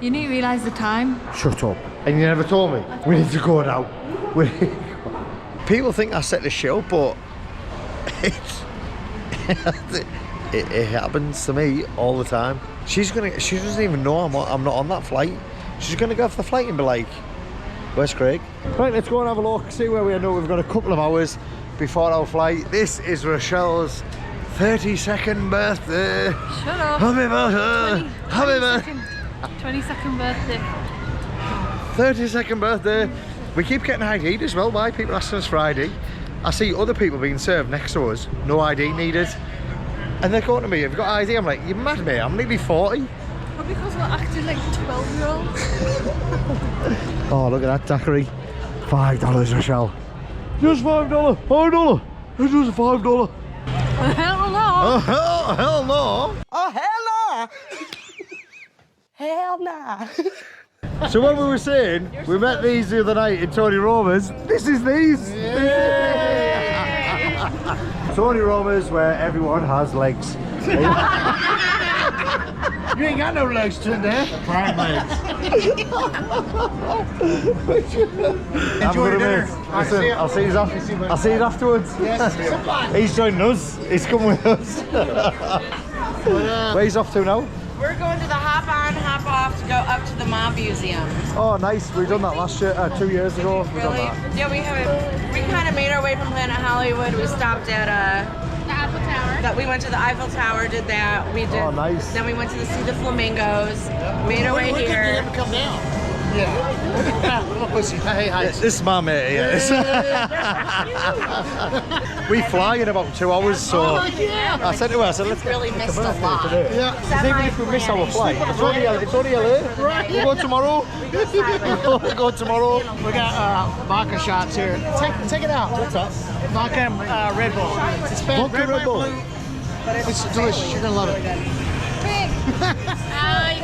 You need to realise the time. Shut up. And you never told me. We need to go now. People think I set this shit up, but it's it happens to me all the time. She doesn't even know I'm not on that flight. She's gonna go off the flight and be like, where's Craig? Right, let's go and have a look, see where we are. We've got a couple of hours before our flight. This is Rochelle's 32nd birthday. Shut up. Happy birthday. Happy birthday. 22nd birthday. 32nd birthday. We keep getting ID'd as well. Why people asking us for ID? I see other people being served next to us, no ID needed. And they're going to me, have you got ID? I'm like, you're mad, mate, I'm nearly 40. Well, because we're acting like 12-year-olds. Oh, look at that daiquiri. $5, Rochelle. Just $5. $5. It's just $5. Hell no. Oh, hell no. Oh, hell no. Hell nah. So when we were saying, we met these the other night in Tony Roma's, this is these. Tony Roma's, where everyone has legs. You ain't got no legs to there. Prime legs. Enjoy dinner. Listen, I'll see you afterwards. Yes. He's joining us. He's come with us. Where he's off to now? We're going to the hop on, hop off to go up to the Mob Museum. Oh, nice. We've done that last year, 2 years ago. We've done Really? that. Yeah, we kind of made our way from Planet Hollywood. We stopped at The Eiffel Tower. we went to the Eiffel Tower, did that. We did. Oh, nice. Then we went to see the flamingos. Made our way here. Come down. Yeah. Little pussy. Hey, hi. This is my mate here. We fly in about 2 hours, so Oh, yeah. I said to her, I said, let's Really missed a birthday lot. today. Yeah. Because even if we miss our flight, it's only LA. Right. We go tomorrow. We go tomorrow. We got vodka shots here. Take it out. What's up? Vodka and Red Bull. It's bad. Vodka Red Bull. Blue. It's delicious. You're gonna love it. You're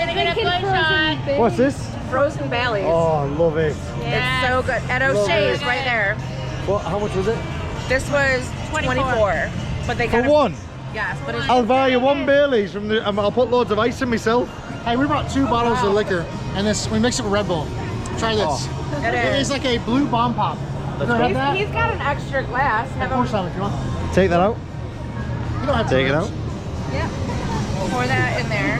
gonna get a good shot. What's this? Frozen Valleys. Oh, I love it. It's so good. At O'Shea's right there. What? How much was it? This was 24. But they For got one? Yes, but it's I'll buy you one Bailey's from the. I'll put loads of ice in myself. Hey, we brought 2 bottles of liquor, and we mix it with Red Bull. Try this. It It is. is like a blue bomb pop. You don't have that? He's got an extra glass. Have Pour him some if you want. Take that out. You don't have to. Take it out. pour that in there.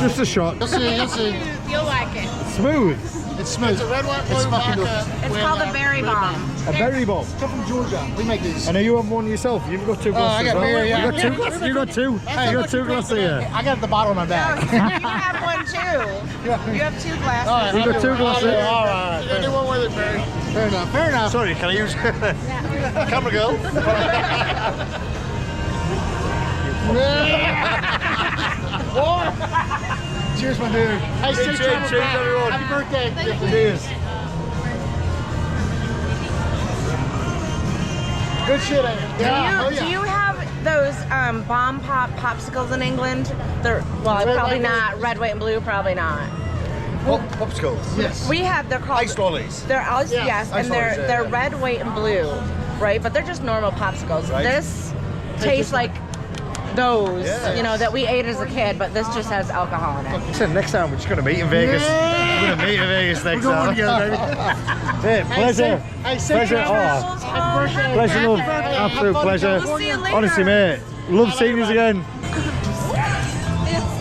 Just a shot. You'll see. You'll see. You'll like it. Smooth. It's smooth. It's a red one. It's fucking good. It's called a berry bomb. A berry bomb. Come from Georgia. We make these. And are you on one yourself? You've got 2 glasses. I got as well. beer, yeah. You got 2 glasses. You got 2. Hey, You got 2 glasses here. I got the bottle in my No, bag. you have one too. You have 2 glasses. All right, You I'll got do 2 it. glasses. All right. You gotta do one with it, Barry. Fair enough. Fair enough. Sorry, can I use camera girl? Cheers, my dude. Hey, safe travel cheers, back. everyone. Happy birthday. Cheers. Good shit, ain't it? Yeah. Oh, yeah. Do you have those bomb pop popsicles in England? They're Red, probably white, not. Red, white, and blue, probably not. Popsicles. Yes. We have. They're called Ice lollies. They're ice, Yeah, yes, ice and they're lollies, they're yeah. red, white, and blue, right? But they're just normal popsicles. Right. This tastes like those, Yes. you know, that we ate as a kid, but this just has alcohol in it. Listen, next time we're just going to meet in Vegas. Yeah. We're going to meet in Vegas next We're going time. together, baby. Hey, pleasure. Hey, safe Pleasure. travels. Oh, Happy birthday. pleasure, love. Happy birthday. Absolute Have fun in pleasure. We'll see you later. Honestly, mate. Love seeing you again.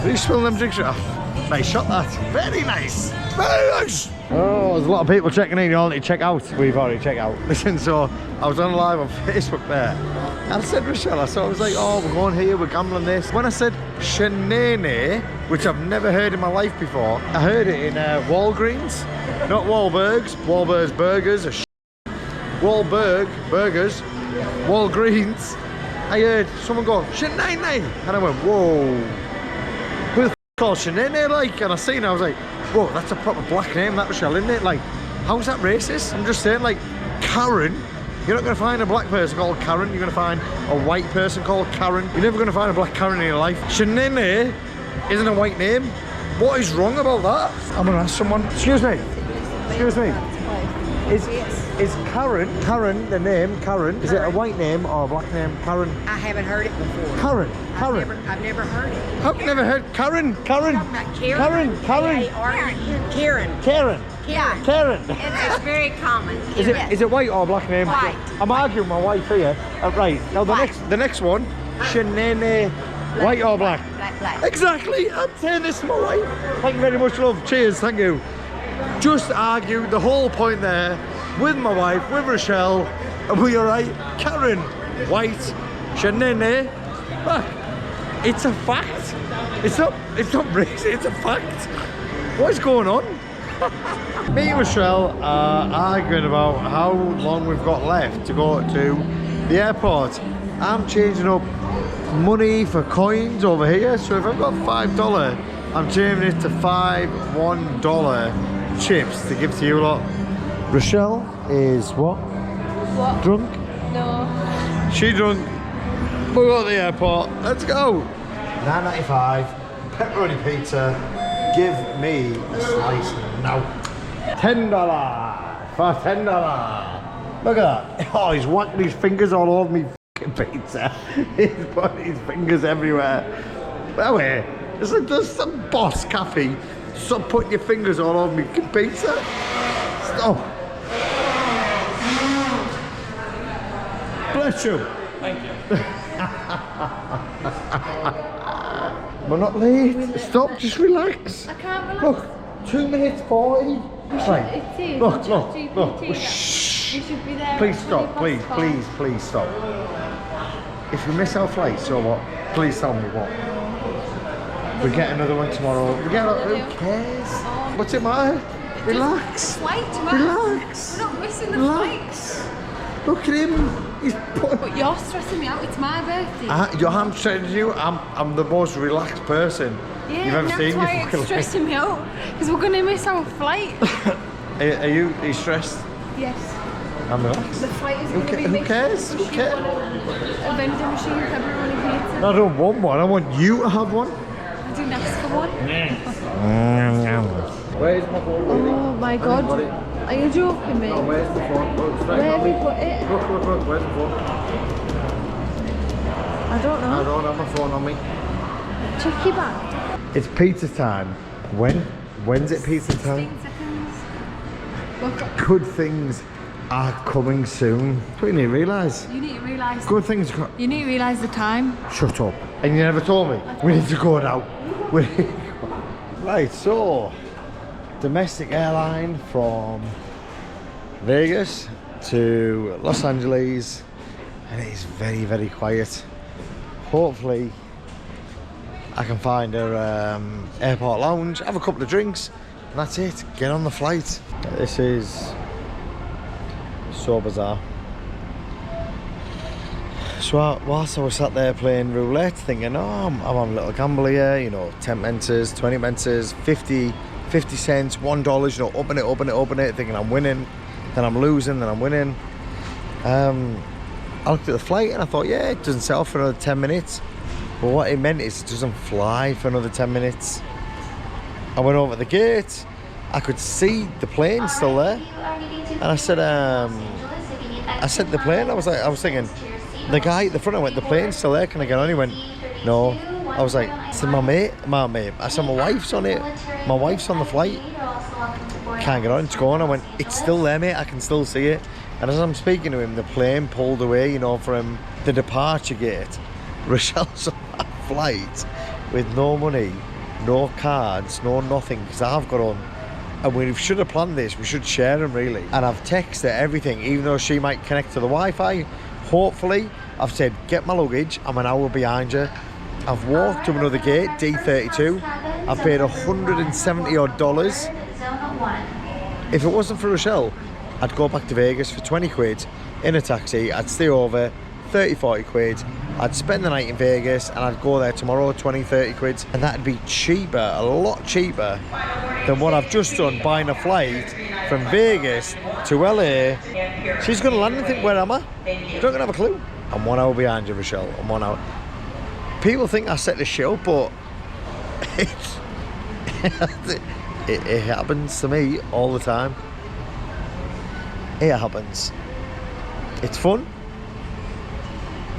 Are you spilling them drinks? Oh, nice shot, that. Very nice. Very nice. Oh, there's a lot of people checking in. You all need to check out. We've already checked out. Listen, so I was on live on Facebook there. And I said, Rochelle, I was like, oh, we're going here, we're gambling this. When I said Shenane, which I've never heard in my life before, I heard it in Walgreens. Not Wahlberg's. Wahlberg's Burgers. Wahlberg Burgers. Walgreens. I heard someone go, Shenane. And I went, whoa. Who the f*** called Shenane like? And I seen it, I was like, whoa, that's a proper black name, that Rochelle, isn't it? Like, how's that racist? I'm just saying, like, Karen. You're not going to find a black person called Karen. You're going to find a white person called Karen. You're never going to find a black Karen in your life. Shenane isn't a white name. What is wrong about that? I'm going to ask someone. Excuse me. Excuse me. Is Is Karen the name? Karen? Is it a white name or a black name? Karen? I haven't heard it before. Karen. I've never heard it. How have you never heard Karen? Karen. Karen. Karen. It's very common. Is it white or black name? White. I'm arguing with my wife here. Right. Now the next one, Shanene. White or black? Black. Exactly. I'm saying this to my wife. Thank you very much, love. Cheers. Thank you. Just argued the whole point there with my wife, with Rochelle, and we are right. Karen, white, Shanene, black. It's a fact. It's not racist. It's a fact. What is going on? Me and Rochelle are arguing about how long we've got left to go to the airport. I'm changing up money for coins over here, so if I've got $5, I'm changing it to $5 $1 chips to give to you lot. Rochelle is what? What? Drunk? No. She drunk. We'll go to the airport. Let's go. $9.95 pepperoni pizza. Give me a slice now. $10 for $10. Look at that. Oh, he's whacking his fingers all over me pizza. He's putting his fingers everywhere. Well, there's some boss cafe. Stop putting your fingers all over me pizza. Stop. Bless you. Thank you. We're not late. Stop, just relax. I can't relax. Look, 2 minutes 40. Right. It is. Look. Shh. We should be there. Please at stop, 5. please stop. If we miss our flight, so what? Please tell me what. We get another one tomorrow. Who cares? What's it matter? Relax. Flight tomorrow. Relax. We're not missing the Relax. Look at him. He's put. But you're stressing me out. It's my birthday. I'm stressing you. I'm the most relaxed person Yeah, you've ever that's seen. why it's stressing me out. Because we're going to miss our flight. Are you stressed? Yes. I'm relaxed. The flight is going to be Who missed. cares? Who cares? A vending machine, pepperoni pizza. I don't want one. I want you to have one. I didn't ask for one. Where's my phone? Oh my god. Are you joking me? Where's the phone? Where have you put it? Look, where's the phone? I don't I know. don't have my phone on me. Check your bag. It's pizza time. When's it pizza 16 time? seconds. Look, Good things are coming soon. That's what you need to realise. you need to realise. Good things are You need to realise the time. Shut up. And you never told me. We need to go now. Right, so domestic airline from Vegas to Los Angeles, and it is very, very quiet. Hopefully I can find a airport lounge, have a couple of drinks, and that's it. Get on the flight. This is so bizarre. So whilst I was sat there playing roulette, thinking, oh, I'm on a little gamble here, you know, 10 pence, 20 pence, 50 cents, $1, you know, open it, thinking I'm winning, then I'm losing, then I'm winning. I looked at the flight and I thought, yeah, it doesn't set off for another 10 minutes. But what it meant is it doesn't fly for another 10 minutes. I went over the gate, I could see the plane still there. And I said the plane, I was thinking, the guy at the front, I went, the plane's still there, can I get on? He went, no. I was like, I said, my mate. I said, my wife's on it. My wife's on the flight. Can't get on, it's gone. I went, it's still there, mate, I can still see it. And as I'm speaking to him, the plane pulled away, you know, from the departure gate. Rochelle's on that flight with no money, no cards, no nothing, because I've got on. And we should have planned this, we should share them really. And I've texted her everything, even though she might connect to the Wi-Fi. Hopefully, I've said, get my luggage, I'm an hour behind you. I've walked to another gate, D32. I paid $170 odd. If it wasn't for Rochelle, I'd go back to Vegas for 20 quid in a taxi. I'd stay over, 30, 40 quid. I'd spend the night in Vegas and I'd go there tomorrow, 20, 30 quid. And that'd be cheaper, a lot cheaper than what I've just done, buying a flight from Vegas to LA. She's gonna land and think, where am I? You're not gonna have a clue. I'm 1 hour behind you, Rochelle. I'm 1 hour. People think I set the shit up, but it happens to me all the time. it happens. It's fun.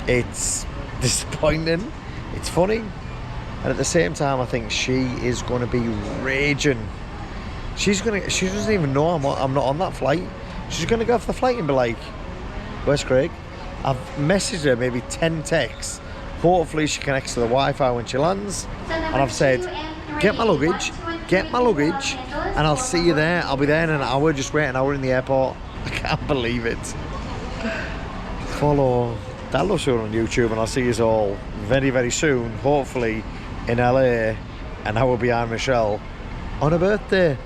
It's disappointing. It's funny. And at the same time, I think she is going to be raging. She doesn't even know I'm not on that flight. She's going to go off the flight and be like, where's Craig? I've messaged her maybe 10 texts. Hopefully she connects to the Wi-Fi when she lands. And I've said, get my luggage, and I'll see you there. I'll be there in an hour. Just wait an hour in the airport. I can't believe it. Follow Dad Loves Food on YouTube, and I'll see you all very, very soon. Hopefully in LA, an hour behind Michelle on her birthday.